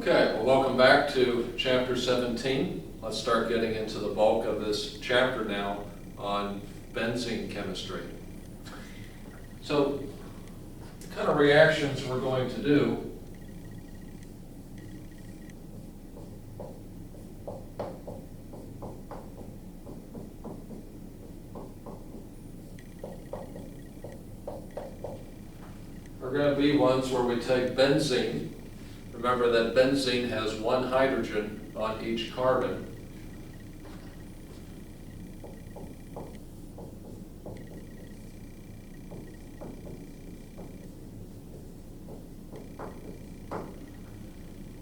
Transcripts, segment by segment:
Okay, well, welcome back to Chapter 17. Let's start getting into the bulk of this chapter now on benzene chemistry. So, the kind of reactions we're going to do are going to be ones where we take benzene. Remember that benzene has one hydrogen on each carbon.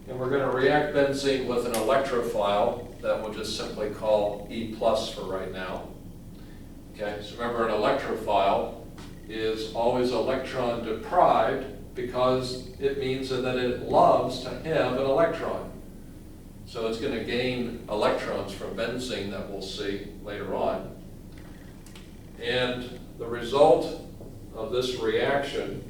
And we're going to react benzene with an electrophile that we'll just simply call E+ for right now. Okay, so remember an electrophile is always electron deprived because it means that it loves to have an electron. So it's going to gain electrons from benzene that we'll see later on. And the result of this reaction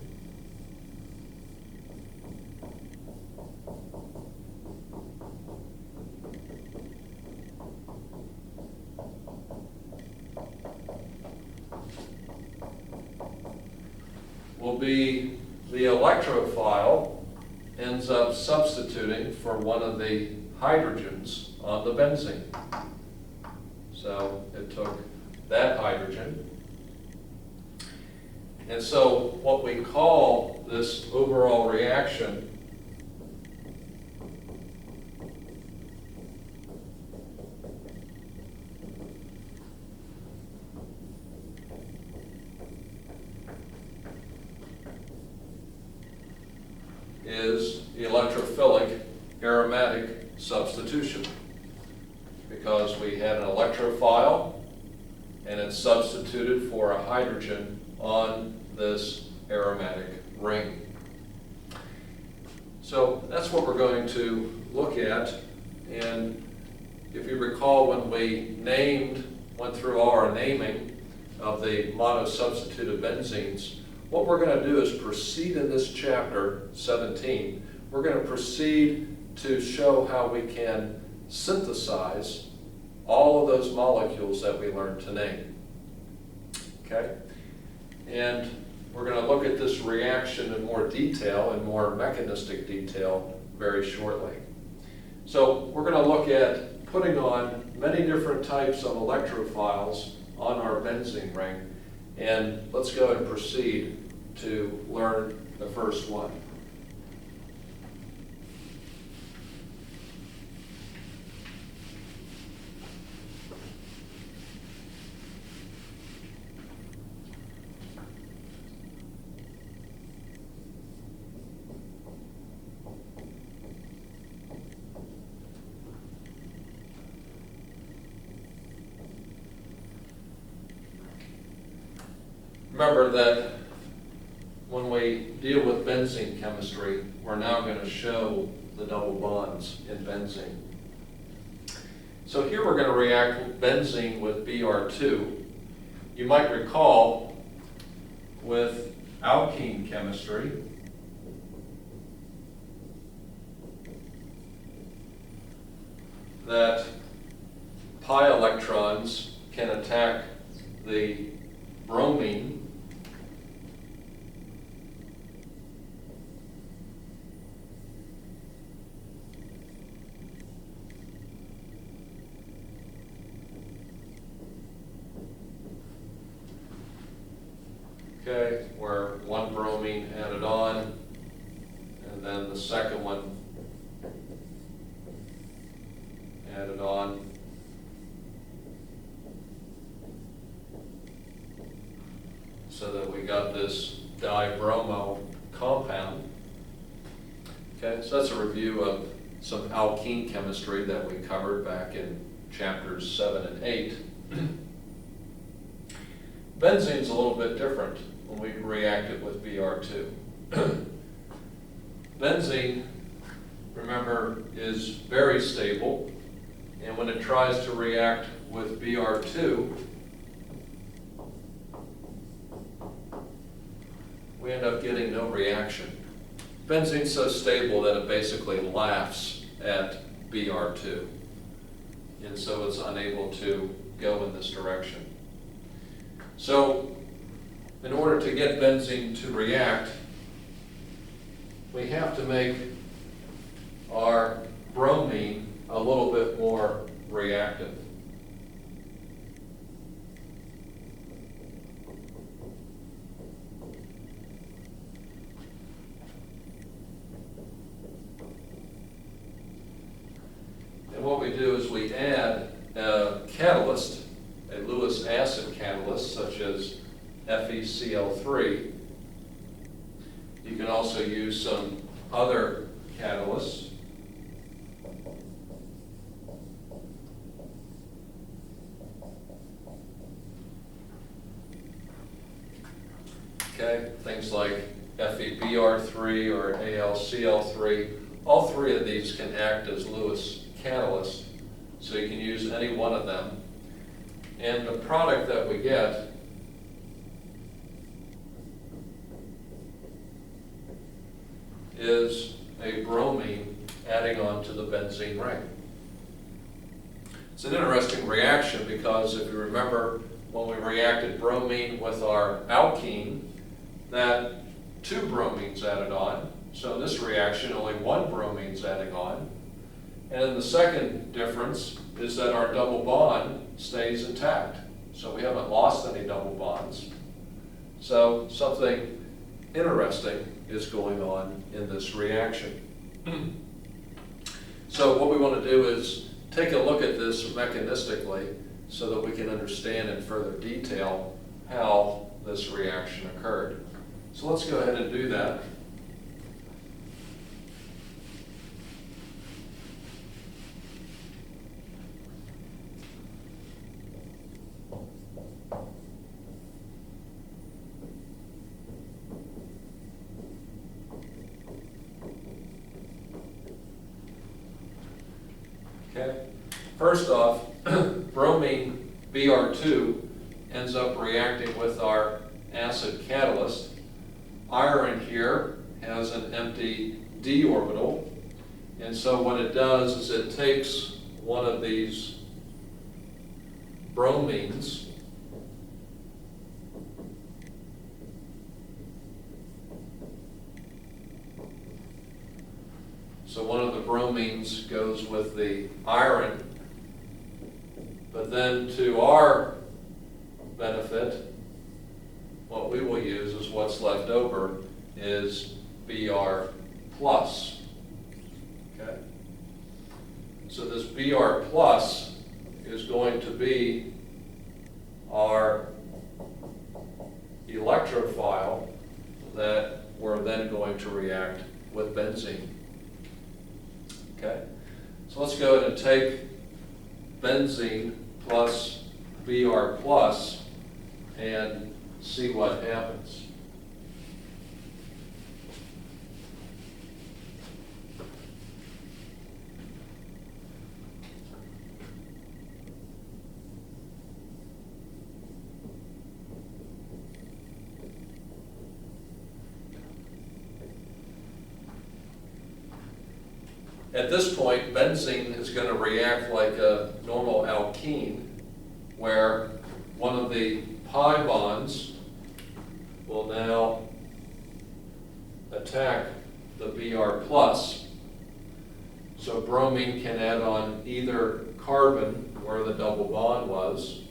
will be the electrophile ends up substituting for one of the hydrogens on the benzene. So it took that hydrogen. And so what we call this overall reaction is electrophilic aromatic substitution, because we had an electrophile and it substituted for a hydrogen on this aromatic ring. So that's what we're going to look at. And if you recall, when we went through all our naming of the monosubstituted benzenes, what we're going to do is proceed in this chapter 17. We're going to proceed to show how we can synthesize all of those molecules that we learned to name. Okay? And we're going to look at this reaction in more detail, in more mechanistic detail, very shortly. So we're going to look at putting on many different types of electrophiles on our benzene ring. And let's go and proceed to learn the first one. Remember that when we deal with benzene chemistry, we're now going to show the double bonds in benzene. So here we're going to react benzene with Br2. You might recall with alkene chemistry, that pi electrons can attack the bromine where one bromine added on, and then the second one added on. So that we got this dibromo compound. Okay, so that's a review of some alkene chemistry that we covered back in chapters 7 and 8. Benzene's a little bit different when we react it with Br2. Benzene, remember, is very stable, and when it tries to react with Br2, we end up getting no reaction. benzene's so stable that it basically laughs at Br2. And so it's unable to go in this direction. So in order to get benzene to react, we have to make our bromine a little bit more reactive. And what we do is we add a catalyst, a Lewis acid catalyst, such as FeCl3. You can also use some other catalysts. Okay, things like FeBr3 or AlCl3. All three of these can act as Lewis catalysts, so you can use any one of them. And the product that we get is a bromine adding on to the benzene ring. It's an interesting reaction because if you remember when we reacted bromine with our alkene, that 2 bromines added on. So in this reaction, only 1 bromine's adding on. And the second difference is that our double bond stays intact. So we haven't lost any double bonds. So something interesting is going on in this reaction. So what we want to do is take a look at this mechanistically so that we can understand in further detail how this reaction occurred. So let's go ahead and do that. Okay. First off, bromine Br2 ends up reacting with our acid catalyst. Iron here has an empty d orbital, and so what it does is it takes one of these bromines So one of the bromines goes with the iron, but then to our benefit, what we will use is what's left over is Br plus. Okay? So this Br plus is going to be our electrophile that we're then going to react with benzene. Okay? So let's go ahead and take benzene plus Br plus and see what happens. At this point, benzene is going to react like a normal alkene, where one of the pi bonds will now attack the Br plus. So bromine can add on either carbon where the double bond was,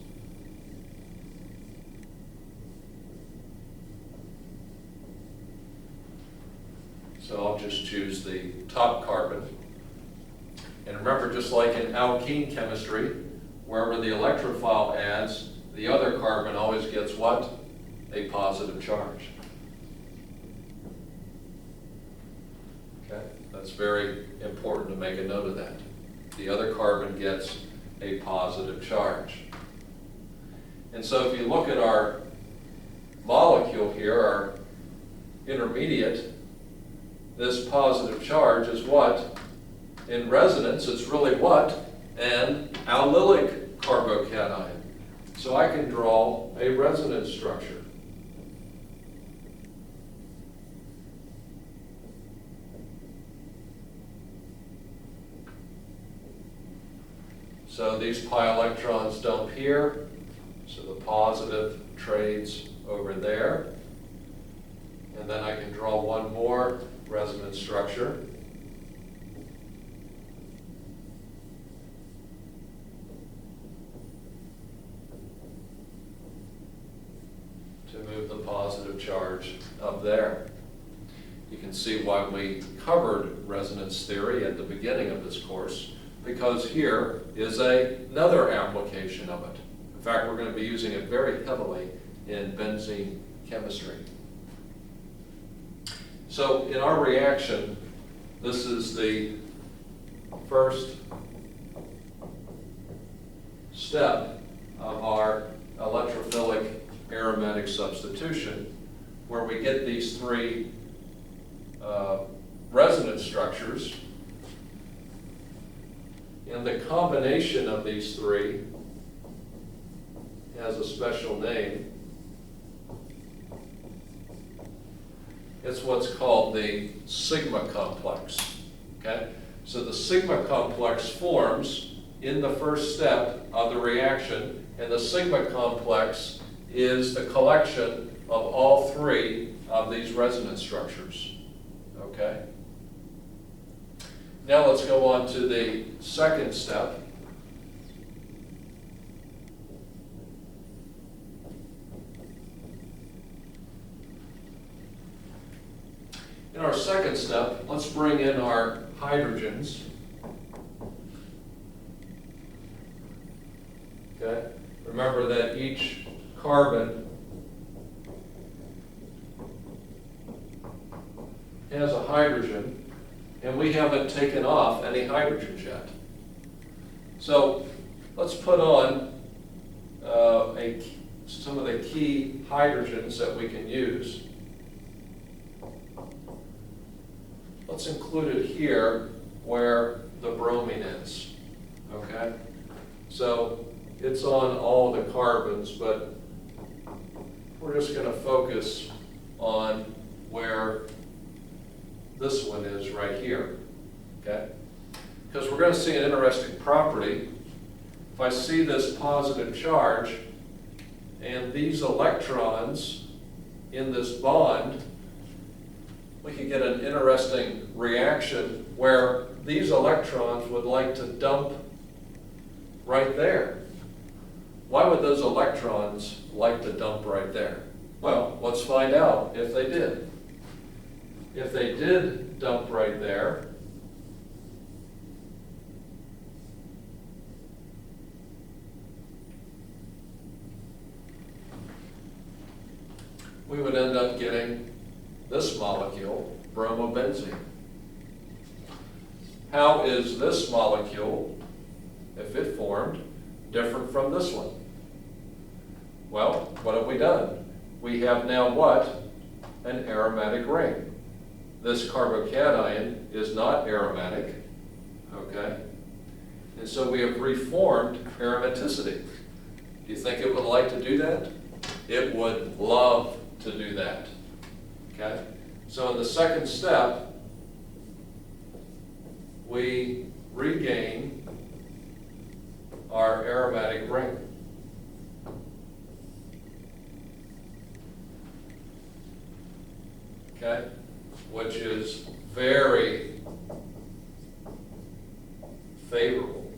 so I'll just choose the top carbon. And remember, just like in alkene chemistry, wherever the electrophile adds, the other carbon always gets what? A positive charge. Okay? That's very important to make a note of that. The other carbon gets a positive charge. And so if you look at our molecule here, our intermediate, this positive charge is what? In resonance, it's really what? An allylic carbocation. So I can draw a resonance structure. So these pi electrons dump here, so the positive trades over there. And then I can draw one more resonance structure. To move the positive charge up there. You can see why we covered resonance theory at the beginning of this course, because here is another application of it. In fact, we're going to be using it very heavily in benzene chemistry. So in our reaction, this is the first step of our electrophilic aromatic substitution, where we get these three resonance structures, and the combination of these three has a special name. It's what's called the sigma complex. Okay? So the sigma complex forms in the first step of the reaction, and the sigma complex is the collection of all three of these resonance structures. Okay? Now let's go on to the second step. In our second step, let's bring in our hydrogens. Okay? Remember that each carbon has a hydrogen, and we haven't taken off any hydrogens yet. So let's put on some of the key hydrogens that we can use. Let's include it here where the bromine is. Okay? So it's on all the carbons, but we're just going to focus on where this one is right here. Okay? Because we're going to see an interesting property. If I see this positive charge and these electrons in this bond, we could get an interesting reaction where these electrons would like to dump right there. Why would those electrons like to dump right there? Well, let's find out if they did. If they did dump right there, we would end up getting this molecule, bromobenzene. How is this molecule, if it formed, different from this one? Well, what have we done? We have now what? An aromatic ring. This carbocation is not aromatic, okay? And so we have reformed aromaticity. Do you think it would like to do that? It would love to do that, okay? So in the second step, we regain our aromatic ring. Okay? Which is very favorable.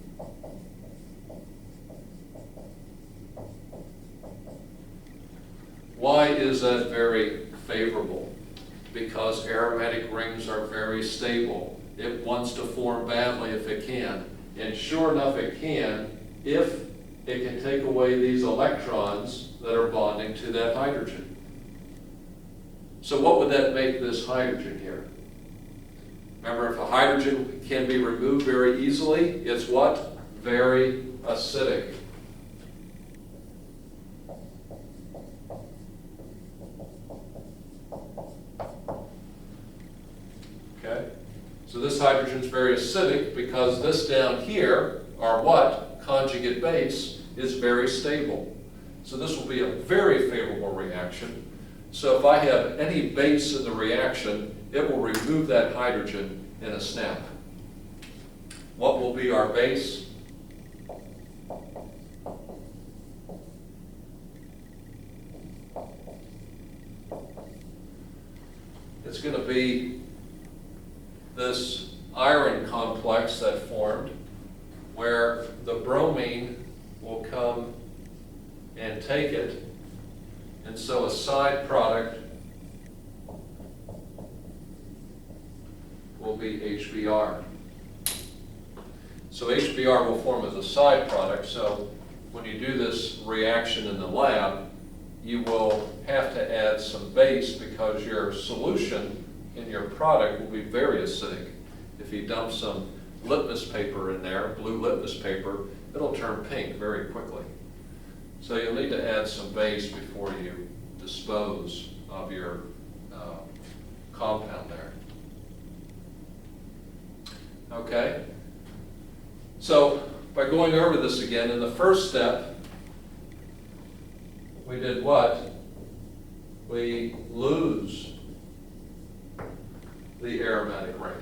Why is that very favorable? Because aromatic rings are very stable. It wants to form badly if it can. And sure enough it can if it can take away these electrons that are bonding to that hydrogen. So what would that make this hydrogen here? Remember, if a hydrogen can be removed very easily, it's what? Very acidic. Okay? So this hydrogen is very acidic because this down here, our what? Conjugate base, is very stable. So this will be a very favorable reaction. So if I have any base in the reaction, it will remove that hydrogen in a snap. What will be our base? it's going to be this iron complex that formed, where the bromine will come and take it, and so a side product will be HBr. So HBr will form as a side product, so when you do this reaction in the lab, you will have to add some base because your solution in your product will be very acidic. If you dump some litmus paper in there, blue litmus paper, it'll turn pink very quickly. So you'll need to add some base before you dispose of your compound there. Okay? So by going over this again, in the first step, we did what? We lose the aromatic ring.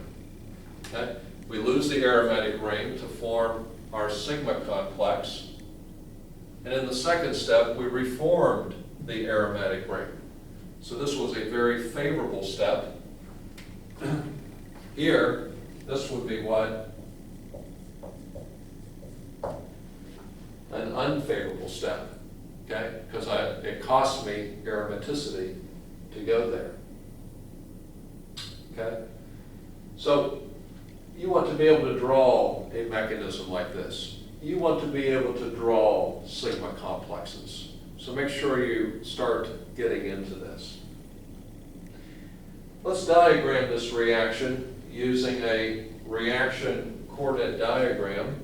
Okay? We lose the aromatic ring to form our sigma complex. And in the second step, we reformed the aromatic ring. So this was a very favorable step. Here, this would be what? An unfavorable step. Okay? Because it cost me aromaticity to go there. Okay? So you want to be able to draw a mechanism like this. You want to be able to draw sigma complexes. So make sure you start getting into this. Let's diagram this reaction using a reaction coordinate diagram.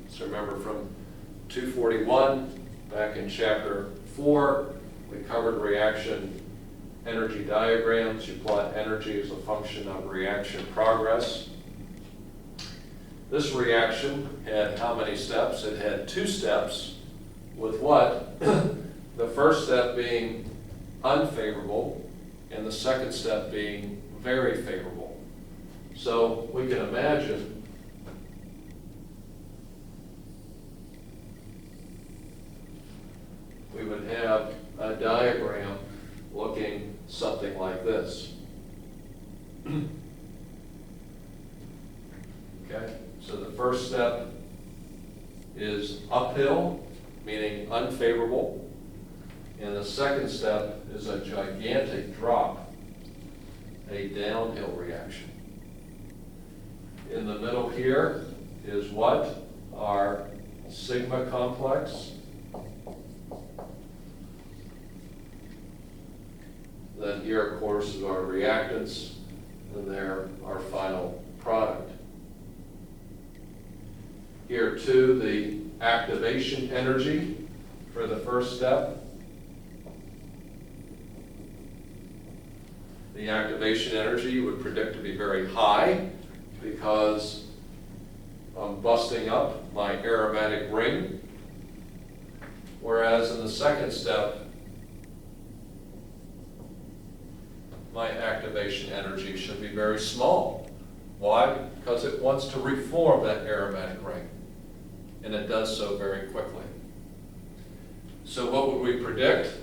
So remember from 241, back in chapter 4, we covered reaction energy diagrams. You plot energy as a function of reaction progress. This reaction had how many steps? It had 2 steps, with what? The first step being unfavorable, and the second step being very favorable. So we can imagine we would have a diagram looking something like this. Okay, so the first step is uphill, meaning unfavorable, and the second step is a gigantic drop, a downhill reaction. In the middle here is what? Our sigma complex. Then here, of course, is our reactants, and there our final product. Here, too, the activation energy for the first step. The activation energy you would predict to be very high because I'm busting up my aromatic ring. Whereas in the second step, my activation energy should be very small. Why? Because it wants to reform that aromatic ring, and it does so very quickly. So what would we predict?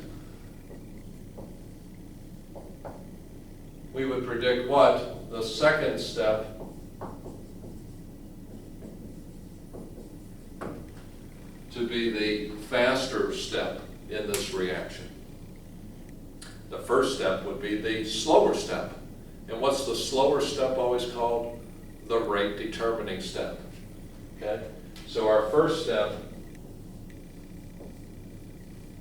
We would predict what? The second step to be the faster step in this reaction. The first step would be the slower step. And what's the slower step always called? The rate determining step. Okay? So our first step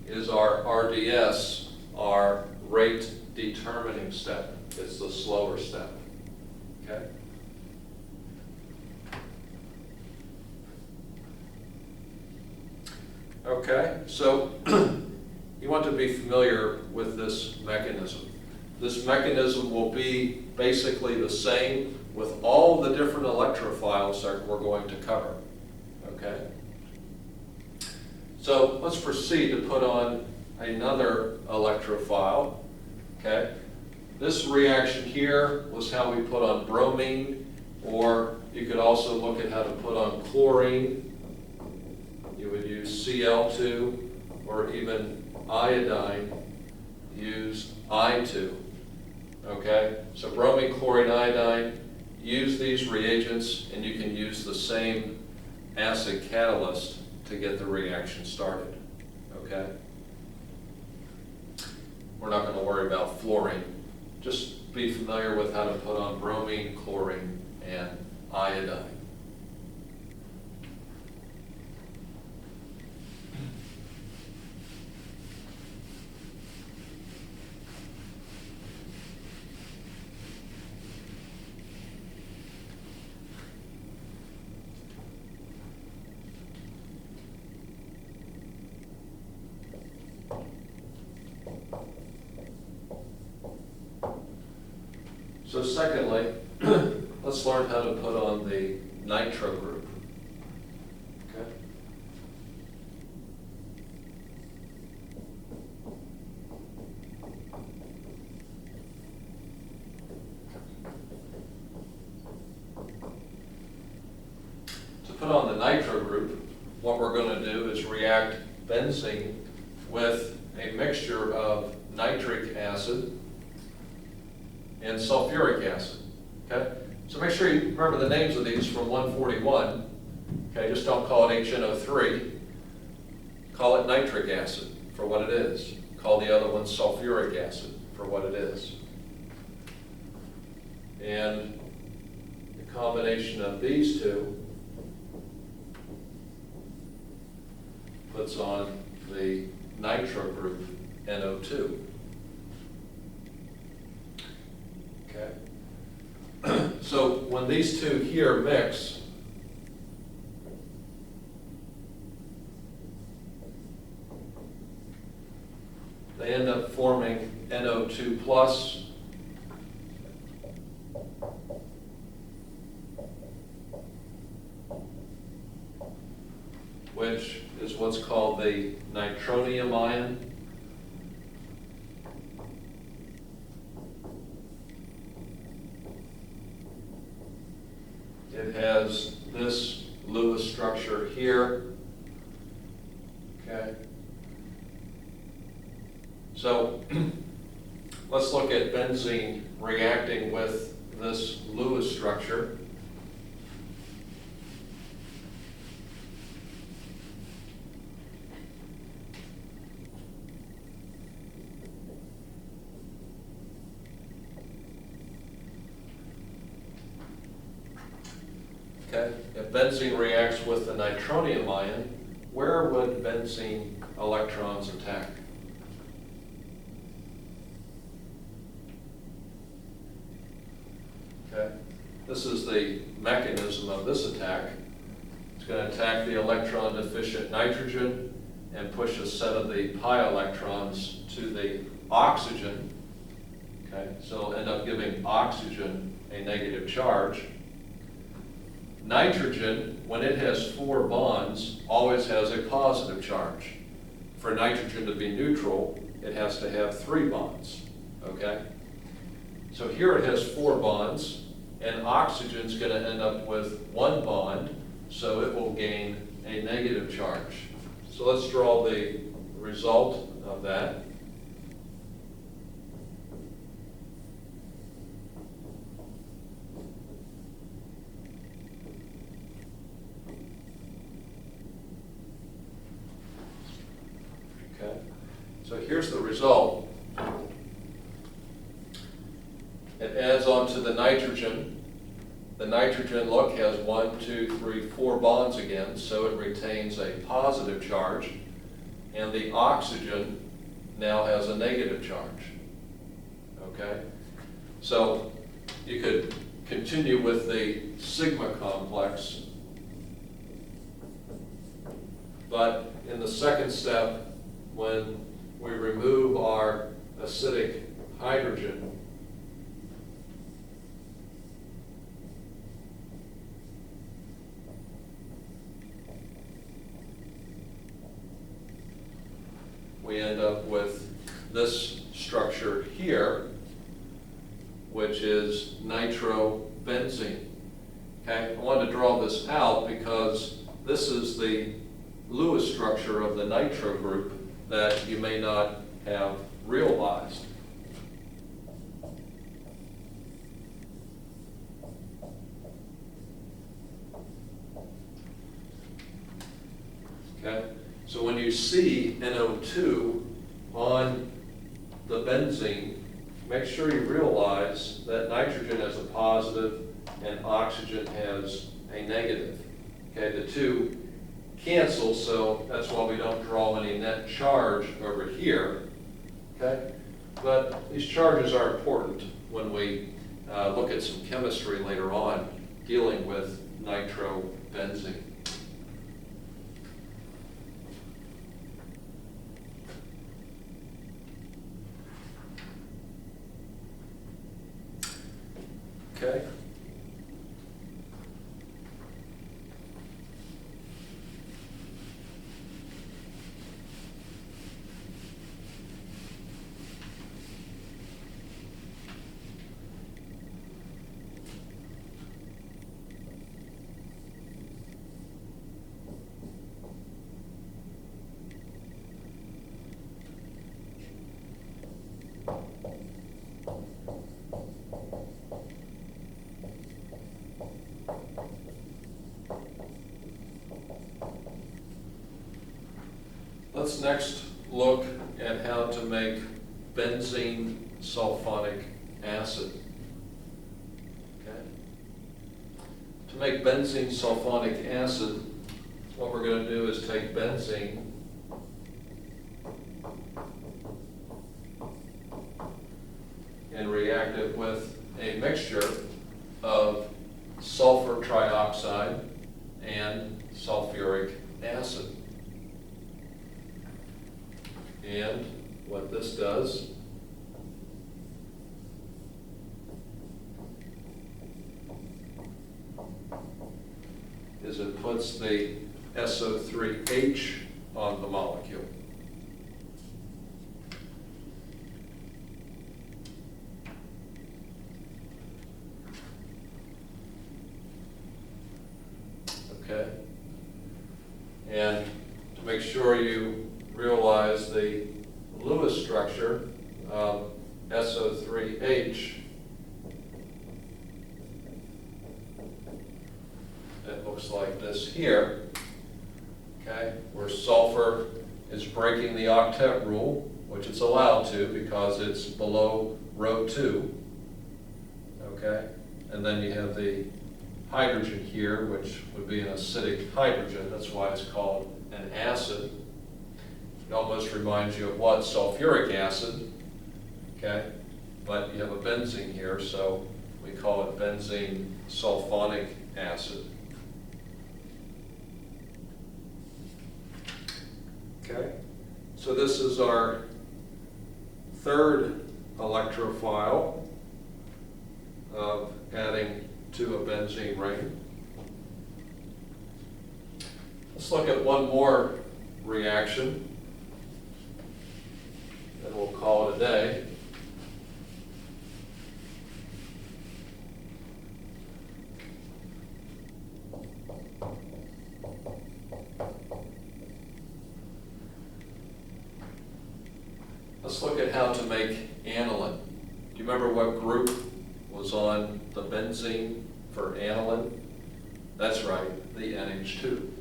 is our RDS, our rate determining step. It's the slower step. Okay? Okay, so you want to be familiar with this mechanism. this mechanism will be basically the same with all the different electrophiles that we're going to cover, okay? So let's proceed to put on another electrophile, okay? This reaction here was how we put on bromine, or you could also look at how to put on chlorine. You would use Cl2, or even iodine, use I2, okay? So bromine, chlorine, iodine, use these reagents, and you can use the same acid catalyst to get the reaction started, okay? We're not going to worry about fluorine. Just be familiar with how to put on bromine, chlorine, and iodine. So secondly, let's learn how to put on the Nitro Group. Okay? To put on the Nitro Group, what we're going to do is react benzene with a mixture of nitric acid and sulfuric acid, okay? So make sure you remember the names of these from 141, okay? Just don't call it HNO3. Call it nitric acid for what it is. Call the other one sulfuric acid for what it is. And the combination of these two puts on the Nitro Group, NO2. Okay. So when these two here mix, they end up forming NO2 plus, which is what's called the Nitronium Ion. It has this Lewis structure here, okay? So let's look at benzene reacting with this Lewis structure. Okay. If benzene reacts with the nitronium ion, where would benzene electrons attack? Okay. This is the mechanism of this attack. It's going to attack the electron deficient nitrogen and push a set of the pi electrons to the oxygen. Okay. So it'll end up giving oxygen a negative charge. Nitrogen, when it has 4 bonds, always has a positive charge. For nitrogen to be neutral, it has to have 3 bonds, okay? So here it has 4 bonds, and oxygen's going to end up with 1 bond, so it will gain a negative charge. So let's draw the result of that. So here's the result. It adds on to the nitrogen. The nitrogen, look, has 1, 2, 3, 4 bonds again, so it retains a positive charge. And the oxygen now has a negative charge. Okay? So you could continue with the sigma complex. But in the second step, when we remove our acidic hydrogen. We end up with this structure here, which is nitrobenzene. Okay, I wanted to draw this out because this is the Lewis structure of the Nitro Group that you may not have realized. Okay, so when you see NO2 on the benzene, make sure you realize that nitrogen has a positive and oxygen has a negative. Okay, the two cancel, so that's why we don't draw any net charge over here. Okay, but these charges are important when we look at some chemistry later on dealing with nitrobenzene. Okay. Let's next look at how to make benzene sulfonic acid. Okay. To make benzene sulfonic acid, what we're going to do is take benzene and react it with a mixture of sulfur trioxide and sulfuric acid. And what this does is it puts the SO3H on the molecule. Okay? And to make sure you realize the Lewis structure of SO3H, it looks like this here, okay, where sulfur is breaking the octet rule, which it's allowed to because it's below rho 2, okay, and then you have the hydrogen here, which would be an acidic hydrogen. That's why it's called an acid. It almost reminds you of what? Sulfuric acid, okay? But you have a benzene here, so we call it benzene sulfonic acid. Okay, so this is our third electrophile of adding to a benzene ring. Let's look at one more reaction. And we'll call it a day. Let's look at how to make aniline. Do you remember what group was on the benzene for aniline? That's right, the NH2.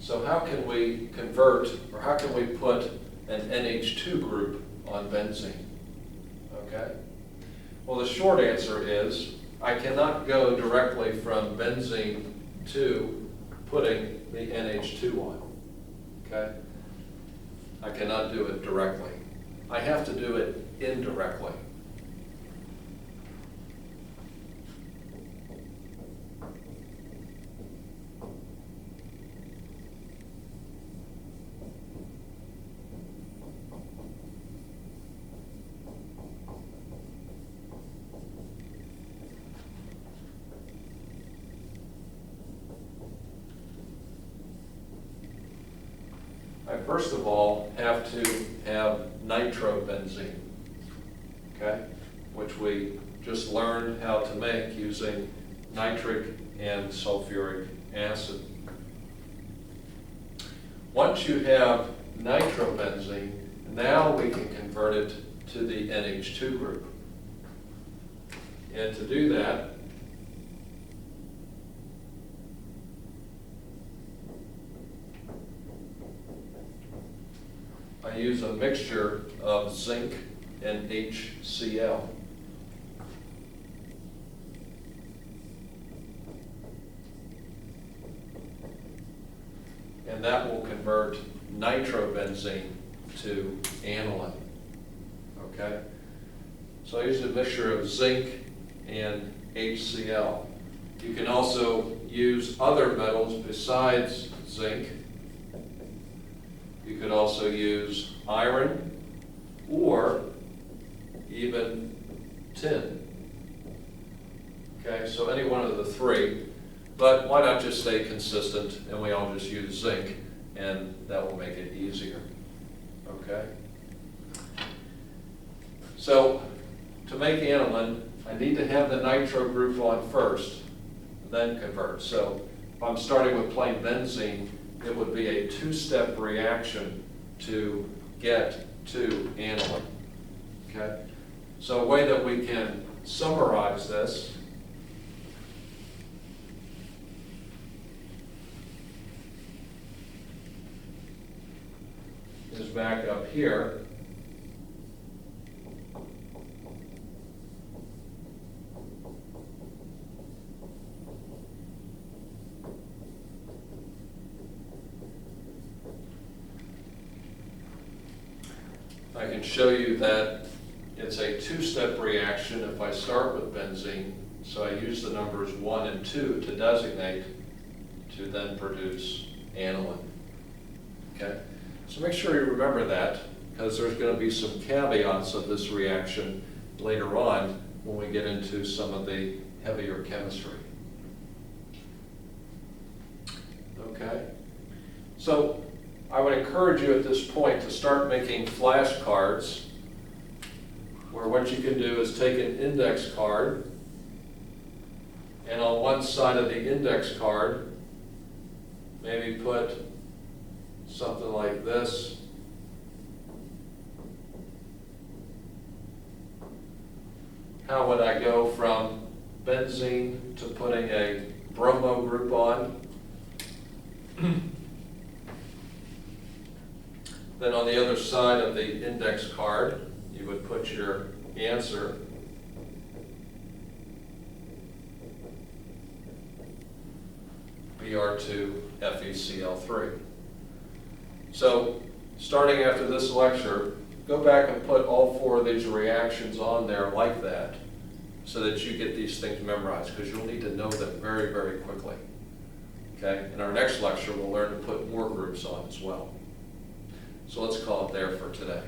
So how can we convert, or how can we put an NH2 group on benzene? Okay? Well, the short answer is I cannot go directly from benzene to putting the NH2 on. Okay? I cannot do it directly. I have to do it indirectly. I first of all have to have nitrobenzene, okay, which we just learned how to make using nitric and sulfuric acid. Once you have nitrobenzene, now we can convert it to the NH2 group. And to do that, I use a mixture of zinc and HCl. And that will convert nitrobenzene to aniline. Okay? So I use a mixture of zinc and HCl. You can also use other metals besides zinc. You could also use iron or even tin. Okay, so any one of the three, but why not just stay consistent and we all just use zinc, and that will make it easier. Okay? So to make aniline, I need to have the nitro group on first, then convert. So if I'm starting with plain benzene, it would be a two-step reaction to get to aniline. Okay? So a way that we can summarize this is back up here. I can show you that it's a two-step reaction if I start with benzene. So I use the numbers 1 and 2 to designate to then produce aniline. Okay? So make sure you remember that, because there's going to be some caveats of this reaction later on when we get into some of the heavier chemistry. Okay? So I would encourage you at this point to start making flashcards, where what you can do is take an index card, and on one side of the index card, maybe put something like this. How would I go from benzene to putting a bromo group on? Then on the other side of the index card, you would put your answer. Br2FeCl3. So, starting after this lecture, go back and put all 4 of these reactions on there like that, so that you get these things memorized, because you'll need to know them very, very quickly. Okay? In our next lecture, we'll learn to put more groups on as well. So let's call it there for today.